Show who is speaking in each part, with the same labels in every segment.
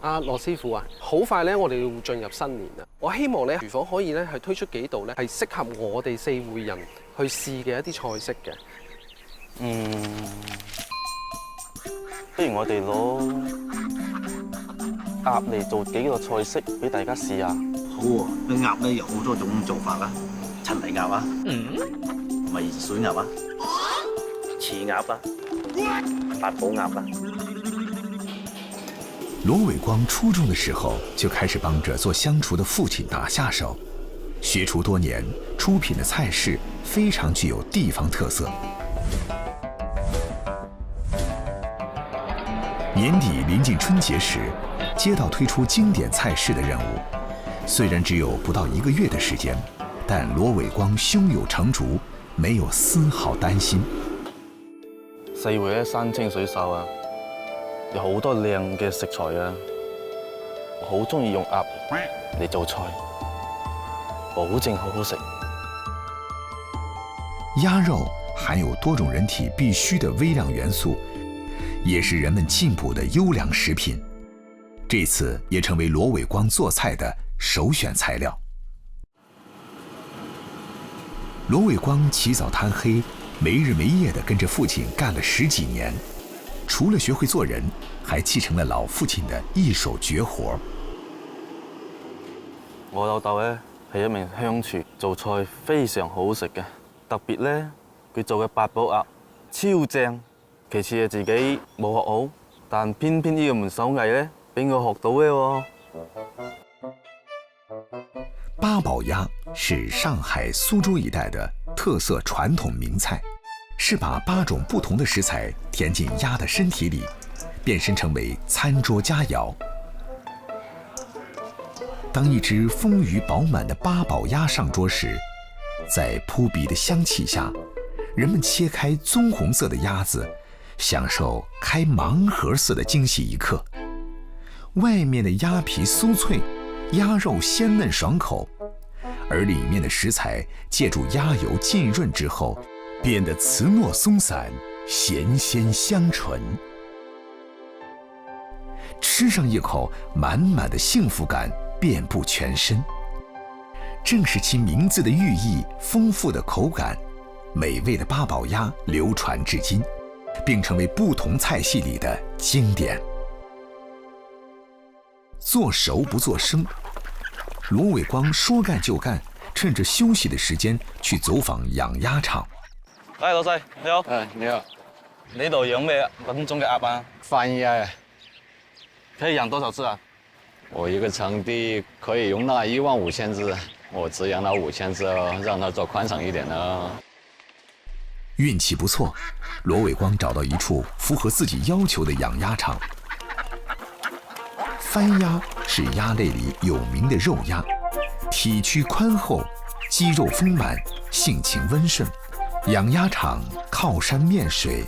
Speaker 1: 羅師傅啊，好快咧，我哋要進入新年啦！我希望咧，廚房可以咧係推出幾道咧係適合我哋4會人去試嘅一啲菜式嘅。
Speaker 2: 不如我哋攞鴨嚟做幾個菜式俾大家試下。
Speaker 3: 好喎，啲鴨咧有好多種做法啦，陳皮鴨啊，咪水鴨啊，翅鴨啊，八寶鴨啊。
Speaker 4: 罗伟光初中的时候就开始帮着做香厨的父亲打下手，学厨多年，出品的菜式非常具有地方特色。年底临近春节时，接到推出经典菜式的任务，虽然只有不到1个月的时间，但罗伟光胸有成竹，没有丝毫担心。
Speaker 2: 4會咧山清水秀啊！有好多靚嘅食材啊！我好中意用鴨嚟做菜，保證好好食。
Speaker 4: 鸭肉含有多种人体必需的微量元素，也是人们进补的优良食品。这次也成为罗伟光做菜的首选材料。罗伟光起早贪黑，没日没夜地跟着父亲干了10几年。除了学会做人，还继承了老父親的一手絕活。
Speaker 2: 我老豆咧係一名鄉廚，做菜非常好食嘅。特別咧，佢做嘅八寶鴨超正。其次係自己冇學好，但偏偏呢個門手藝咧俾我學到嘅喎。
Speaker 4: 八寶鴨是上海、蘇州一帶的特色傳統名菜。是把8種不同的食材填進鴨的身體裡，變身成為餐桌佳肴。當一隻豐腴飽滿的八寶鴨上桌時，在撲鼻的香氣下，人們切開棕紅色的鴨子，享受開盲盒似的驚喜一刻。外面的鴨皮酥脆，鴨肉鮮嫩爽口，而裡面的食材借助鴨油浸潤之後，變得慈糯鬆散，鹹鮮香醇。吃上一口，滿滿的幸福感遍布全身。正是其名字的寓意，豐富的口感，美味的八寶鴨流傳至今，並成為不同菜系裡的經典。做熟不做生，羅偉光說幹就幹，趁着休息的時間去走訪養鴨場。
Speaker 2: 喂，老細，你好。
Speaker 5: 你好。
Speaker 2: 你度養咩品種嘅鴨啊？
Speaker 5: 番鴨呀。
Speaker 2: 可以養多少隻啊？
Speaker 5: 我一個場地可以容納15000隻，我只養到5000隻哦，讓它做寬敞一點哦。
Speaker 4: 運氣不錯，羅偉光找到一處符合自己要求的養鴨場。番鴨是鴨類裡有名的肉鴨，體軀寬厚，肌肉豐滿，性情溫順。養鴨場靠山面水，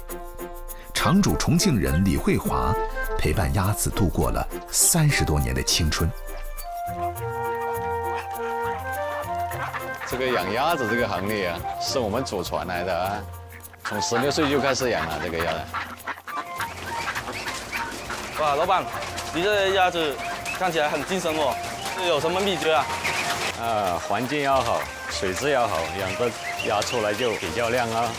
Speaker 4: 場主重慶人李慧華陪伴鴨子度過了30多年的青春。
Speaker 5: 這個養鴨子這個行業啊，是我們祖傳來的啊，從16歲就開始養了這個鴨。
Speaker 2: 哇，老闆，你這鴨子看起來很精神哦，這有什麼秘訣啊？
Speaker 5: 環境要好，水質要好，養的鴨出來就比較亮啊。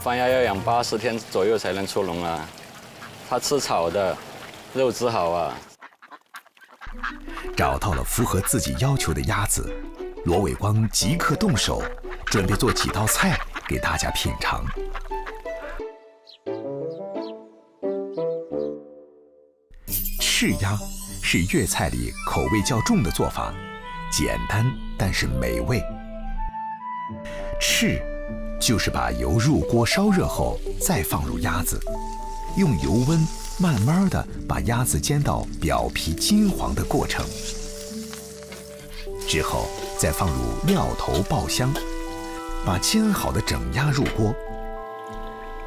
Speaker 5: 番鴨要養80天左右才能出籠啊，它吃草的，肉質好啊。
Speaker 4: 找到了符合自己要求的鴨子，羅偉光即刻動手，準備做幾道菜給大家品嘗。翅鴨是粵菜裡口味較重的做法，簡單但是美味。翅就是把油入鍋燒熱後，再放入鴨子，用油溫慢慢地把鴨子煎到表皮金黃的過程。之後再放入料頭爆香，把煎好的整鴨入鍋，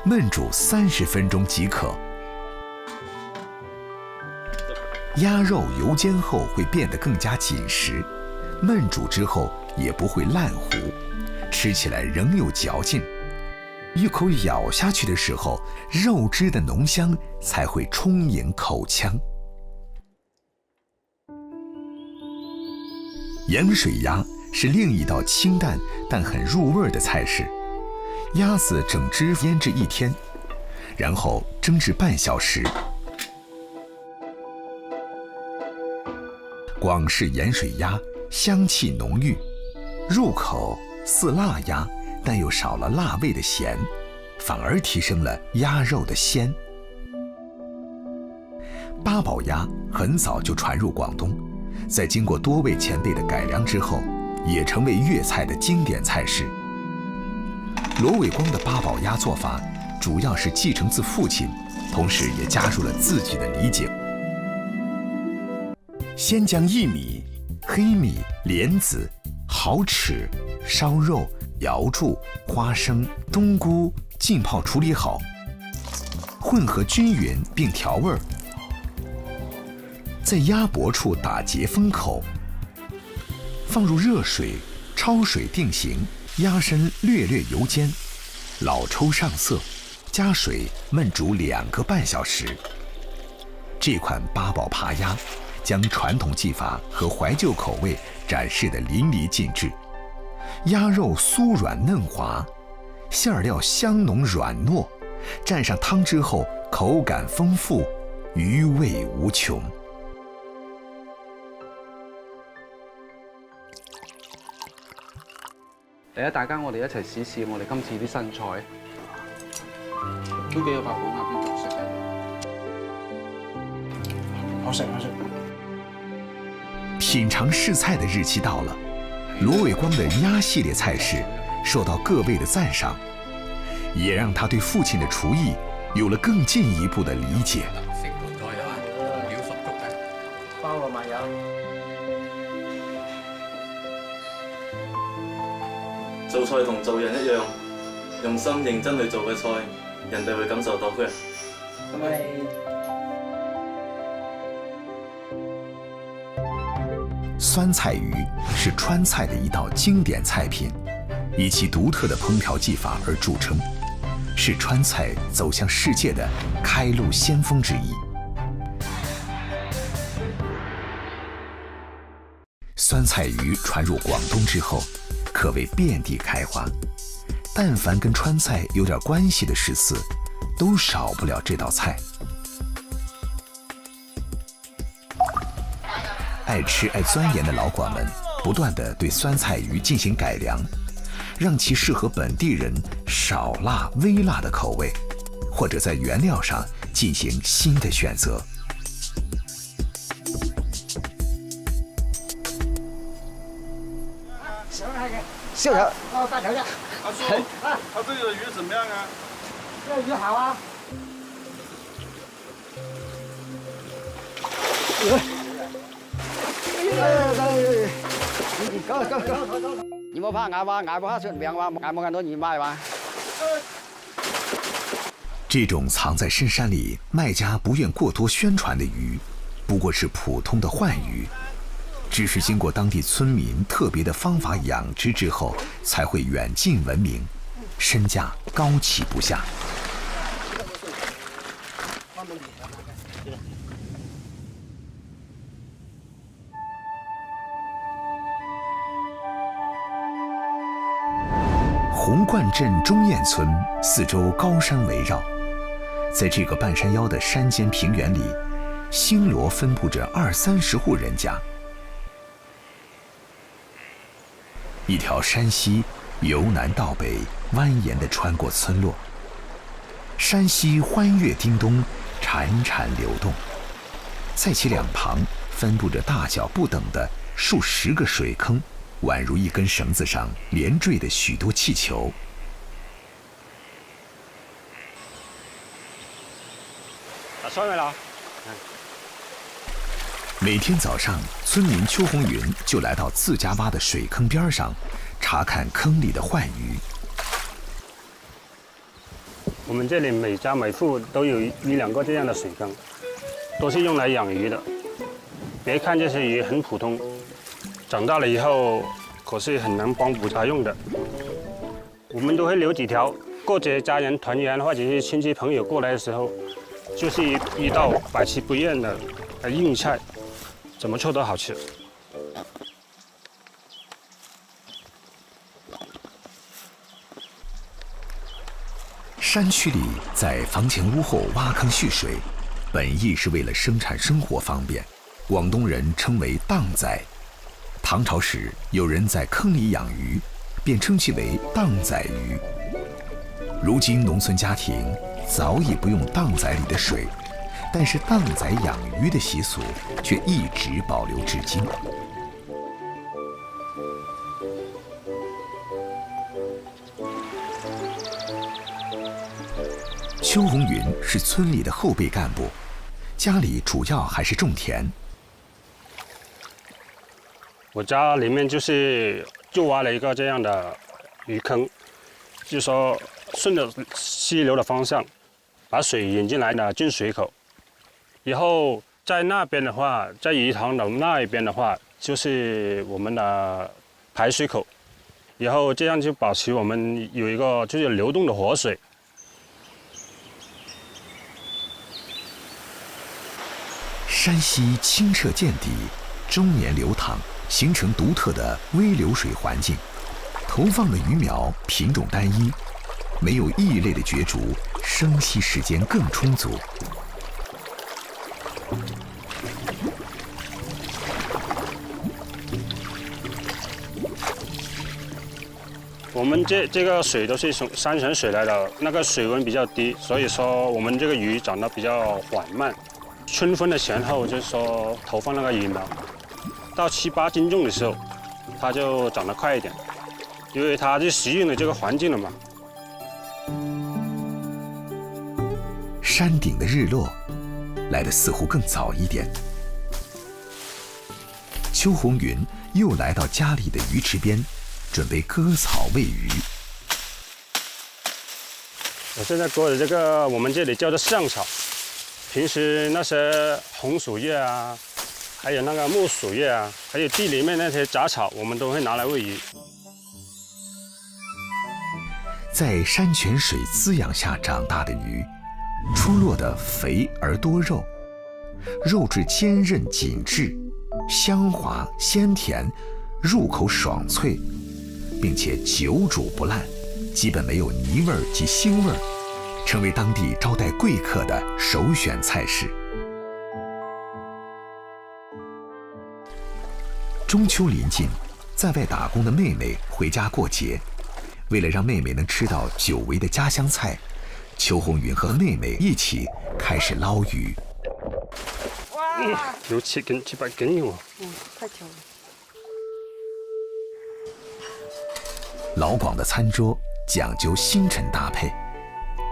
Speaker 4: 燜煮30分鐘即可。鴨肉油煎後會變得更加緊實，燜煮之後也不會爛糊，吃起來仍有嚼勁。一口咬下去的时候，肉汁的浓香才会充盈口腔。盐水鸭是另一道清淡但很入味的菜式。鸭子整只腌制1天，然后蒸至半小时。广式盐水鸭香气浓郁，入口似腊鸭，但又少了辣味的咸，反而提升了鸭肉的鲜。八宝鸭很早就传入广东，在经过多位前辈的改良之后，也成为粤菜的经典菜式。罗伟光的八宝鸭做法主要是继承自父亲，同时也加入了自己的理解。先将薏米、黑米、莲子、蚝豉、烧肉、瑶柱、花生、冬菇浸泡处理好，混合均匀并调味儿，在鸭脖处打结封口，放入热水焯水定型，鸭身略油煎，老抽上色，加水焖煮2个半小时。这款八宝扒鸭将传统技法和怀旧口味展示得淋漓尽致。鸭肉酥软嫩滑，馅料香浓软糯，蘸上汤之后口感丰富，余味无穷。
Speaker 1: 嚟啊！大家我哋一齊試試我哋今次啲新菜，都幾有八寶鴨啲特色嘅。
Speaker 6: 好食。
Speaker 4: 品尝试菜的日期到了，罗伟光的鸭系列菜式受到各位的赞赏，也让他对父亲的厨艺有了更进一步的理解。
Speaker 6: 食盆菜啊，料十足嘅，包羅萬有。
Speaker 2: 做菜同做人一樣，用心認真去做嘅菜，人哋會感受到嘅。
Speaker 6: 咁咪
Speaker 4: 酸菜鱼是川菜的一道经典菜品，以其独特的烹调技法而著称，是川菜走向世界的开路先锋之一。酸菜鱼传入广东之后，可谓遍地开花，但凡跟川菜有点关系的食肆，都少不了这道菜。爱吃爱钻研的老广们不断地对酸菜鱼进行改良，让其适合本地人少辣微辣的口味，或者在原料上进行新的选择。
Speaker 6: 燒油，發油啫。
Speaker 7: 阿叔，他这个鱼怎么样啊？
Speaker 6: 這個魚好啊。你莫怕，俺不怕生病吧？俺不敢多你卖吧。
Speaker 4: 这种藏在深山里、卖家不愿过多宣传的鱼，不过是普通的鲩鱼。只是经过当地村民特别的方法养殖之后，才会远近闻名，身价高起不下。红冠镇中堰村四周高山围绕，在这个半山腰的山间平原里，星罗分布着20-30户人家。一条山溪由南到北蜿蜒地穿过村落，山溪欢悦叮咚，潺潺流动，在其两旁分布着大小不等的数十个水坑，宛如一根绳子上连缀的许多气球。
Speaker 6: 上来了。
Speaker 4: 每天早上，村民邱红云就来到自家挖的水坑边上，查看坑里的鲩鱼。
Speaker 8: 我们这里每家每户都有1-2个这样的水坑，都是用来养鱼的。别看这些鱼很普通，长大了以后可是很能帮补家用的。我们都会留几条过节家人团圆或者是亲戚朋友过来的时候，就是一道百吃不厌的硬菜，怎么做都好吃。
Speaker 4: 山区里在房前屋后挖坑蓄水，本意是为了生产生活方便，广东人称为荡仔。唐朝时有人在坑里养鱼，便称其为荡仔鱼。如今农村家庭早已不用荡仔里的水，但是荡仔养鱼的习俗却一直保留至今。邱红云是村里的后备干部，家里主要还是种田。
Speaker 8: 我家里面就挖了一个这样的鱼坑，就说顺着溪流的方向，把水引进来呢进水口，以后在那边的话，在鱼塘的那一边的话，就是我们的排水口，以后这样就保持我们有一个就是流动的活水。
Speaker 4: 山溪清澈见底，终年流淌，形成独特的微流水环境。投放的鱼苗品种单一，没有异类的角逐，生息时间更充足。
Speaker 8: 我们这个水都是从山泉水来的，那个水温比较低，所以说我们这个鱼长得比较缓慢。春分的前后，就是说投放那个鱼苗，到7、8斤重的时候，它就长得快一点，因为它就适应了这个环境了嘛。
Speaker 4: 山顶的日落来得似乎更早一点。邱红云又来到家里的鱼池边，准备割草喂鱼。
Speaker 8: 我现在割的这个，我们这里叫做象草。平时那些红薯叶啊，还有那个木薯叶啊，还有地里面那些杂草，我们都会拿来喂鱼。
Speaker 4: 在山泉水滋养下长大的鱼，出落得肥而多肉，肉质坚韧紧致，香滑鲜甜，入口爽脆，并且久煮不烂，基本没有泥味及腥味，成为当地招待贵客的首选菜式。中秋临近，在外打工的妹妹回家过节，为了让妹妹能吃到久违的家乡菜，邱红云和妹妹一起开始捞鱼。
Speaker 8: 有7斤、7、8斤哦。
Speaker 9: 太巧了。
Speaker 4: 老广的餐桌讲究星辰搭配，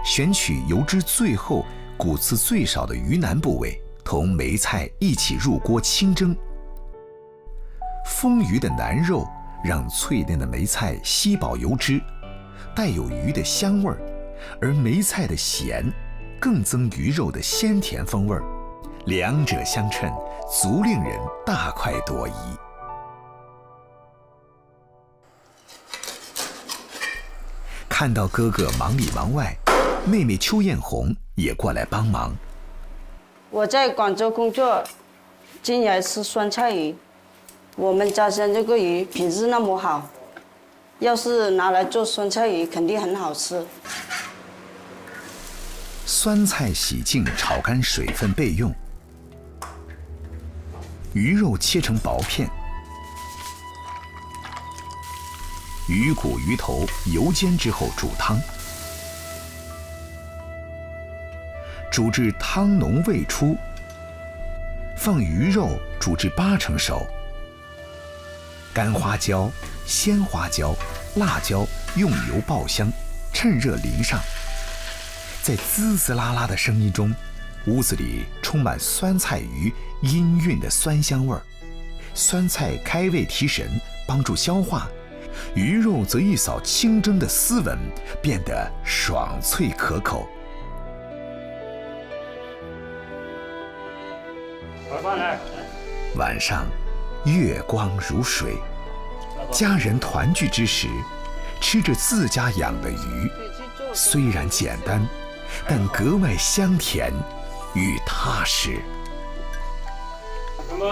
Speaker 4: 选取油脂最厚、骨刺最少的鱼腩部位，同梅菜一起入锅清蒸。丰腴的腩肉让脆嫩的梅菜吸饱油脂，带有鱼的香味儿，而梅菜的咸更增鱼肉的鲜甜风味儿，两者相衬，足令人大快朵颐。看到哥哥忙里忙外，妹妹邱艳红也过来帮忙。
Speaker 9: 我在广州工作，今年吃酸菜鱼。我们家乡这个鱼品质那么好，要是拿来做酸菜鱼，肯定很好吃。
Speaker 4: 酸菜洗净炒干水分备用，鱼肉切成薄片，鱼骨鱼头油煎之后煮汤，煮至汤浓味出，放鱼肉煮至80%熟。干花椒、鲜花椒、辣椒用油爆香，趁热淋上。在滋滋啦啦的声音中，屋子里充满酸菜鱼氤氲的酸香味儿。酸菜开胃提神，帮助消化；鱼肉则一扫清蒸的丝纹，变得爽脆可口。晚上，月光如水，家人团聚之时，吃着自家养的鱼，虽然简单，但格外香甜与踏实。
Speaker 8: 干杯！